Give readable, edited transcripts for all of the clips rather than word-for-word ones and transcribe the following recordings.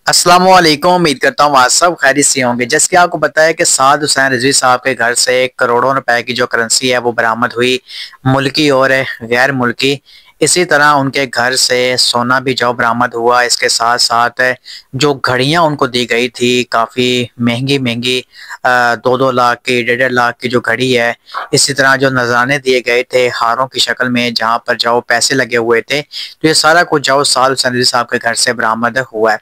अस्सलामुअलैकुम। उम्मीद करता हूँ आप सब खैरियत से होंगे। जैसे कि आपको पता है कि साद हुसैन रिजवी साहब के घर से करोड़ों रुपए की जो करेंसी है वो बरामद हुई, मुल्की और गैर मुल्की। इसी तरह उनके घर से सोना भी जो बरामद हुआ। इसके साथ साथ जो घड़ियां उनको दी गई थी काफ़ी महंगी महंगी, 2-2 लाख की, 1.5-1.5 लाख की जो घड़ी है। इसी तरह जो नजराने दिए गए थे हारों की शक्ल में, जहाँ पर जाओ पैसे लगे हुए थे, तो ये सारा कुछ जाओ साद हुसैन रिजवी साहब के घर से बरामद हुआ है।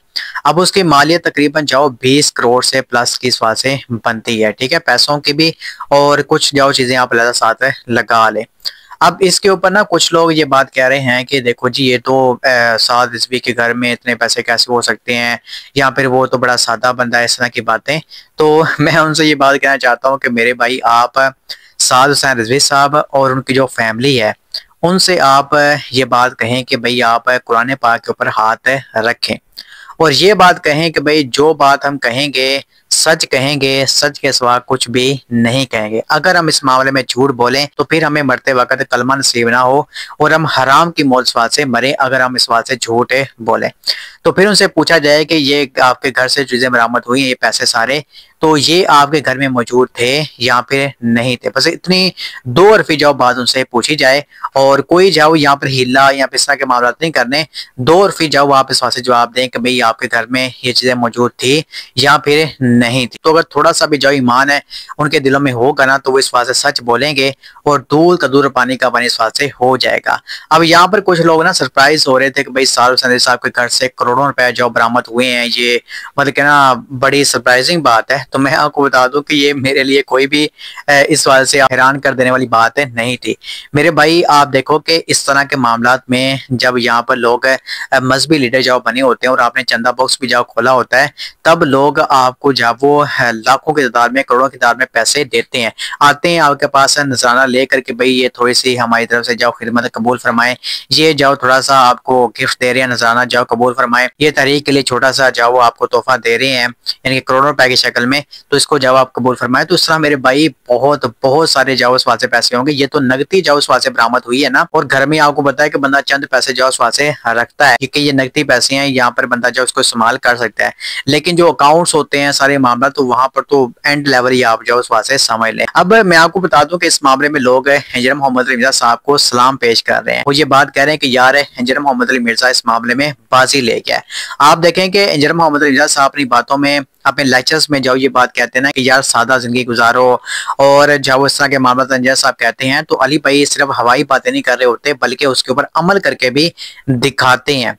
अब उसकी मालियत तकरीबन जाओ 20 करोड़ से प्लस की इस बात से बनती है। ठीक है, पैसों की भी और कुछ जाओ चीजें आप अलग साथ लगा ले। अब इसके ऊपर ना कुछ लोग ये बात कह रहे हैं कि देखो जी, ये तो साद रिजवी के घर में इतने पैसे कैसे हो सकते हैं, या फिर वो तो बड़ा सादा बंदा है, इस तरह की बातें। तो मैं उनसे ये बात कहना चाहता हूँ कि मेरे भाई, आप साद हुसैन रिजवी साहब और उनकी जो फैमिली है उनसे आप ये बात कहें कि भाई आप कुरान पाक के ऊपर हाथ रखें, और ये बात कहें कि भाई जो बात हम कहेंगे सच कहेंगे, सच के सिवा कुछ भी नहीं कहेंगे। अगर हम इस मामले में झूठ बोलें तो फिर हमें मरते वक्त कलमा नसीब ना हो और हम हराम की मौत स्वाद से मरे, अगर हम इस बात से झूठ बोले। तो फिर उनसे पूछा जाए कि ये आपके घर से चीजें बरामद हुई, ये पैसे सारे, तो ये आपके घर में मौजूद थे या फिर नहीं थे? बस इतनी दो अरफी जाओ बात उनसे पूछी जाए, और कोई जाओ यहाँ पर हिला या फिर इस तरह के मामला नहीं करने। दो अरफी जाओ आप इस बात से जवाब दें कि भाई आपके घर में ये चीजें मौजूद थी या फिर नहीं थी। तो अगर थोड़ा सा भी जो ईमान है उनके दिलों में होगा ना, तो वो इस बात से सच बोलेंगे और दूध का दूर पानी का पानी इस बात से हो जाएगा। अब यहाँ पर कुछ लोग ना सरप्राइज हो रहे थे कि भाई साद हुसैन साहब के घर से करोड़ों रुपए जो बरामद हुए हैं, ये मतलब कि ना बड़ी सरप्राइजिंग बात है। तो मैं आपको बता दूं कि ये मेरे लिए कोई भी इस बात से हैरान कर देने वाली बात नहीं थी। मेरे भाई, आप देखो कि इस तरह के मामलात में जब यहाँ पर लोग मजहबी लीडर जब बने होते हैं और आपने चंदा बॉक्स भी जब खोला होता है, तब लोग आपको जब वो लाखों की तादाद में, करोड़ों की तादाद में पैसे देते हैं, आते हैं आपके पास नजराना लेकर के भाई ये थोड़ी सी हमारी तरफ से जाओ खिदमत कबूल फरमाए, ये जाओ थोड़ा सा आपको गिफ्ट दे रहे हैं, नजराना जाओ कबूल फरमाए, ये तहरीक के लिए छोटा सा जाओ आपको तोहफा दे रहे हैं यानी कि करोड़ों रुपए की शक्ल में, तो इसको जाओ आप कबूल फरमाए। तो इस तरह मेरे भाई बहुत बहुत सारे जाओ इस से पैसे होंगे। ये तो नगदी जाओ इस से बरामद हुई है ना, और घर में आपको बताया कि बंदा चंद पैसे जाओ इस से रखता है, क्योंकि ये नगदी पैसे हैं, यहाँ पर बंदा जो उसको इस्तेमाल कर सकता है। लेकिन जो अकाउंट्स होते हैं सारे मामला, तो वहां पर तो एंड लेवल ही आप जाओ इस से समझ लें। अब मैं आपको बता दूं कि इस मामले में लोग हिजर मोहम्मद अली मिर्जा साहब को सलाम पेश कर रहे हैं। वो ये बात कह रहे हैं कि यार हिजर मोहम्मद अली मिर्जा इस मामले में बाजी ले गया है। आप देखें कि हिजर मोहम्मद अली मिर्जा साहब अपनी बातों में, अपने लेक्चर्स में जाओ ये बात कहते हैं ना कि यार सादा जिंदगी गुजारो, और जब इस तरह के मामला तंजय साहब कहते हैं तो अली भाई सिर्फ हवाई बातें नहीं कर रहे होते, बल्कि उसके ऊपर अमल करके भी दिखाते हैं।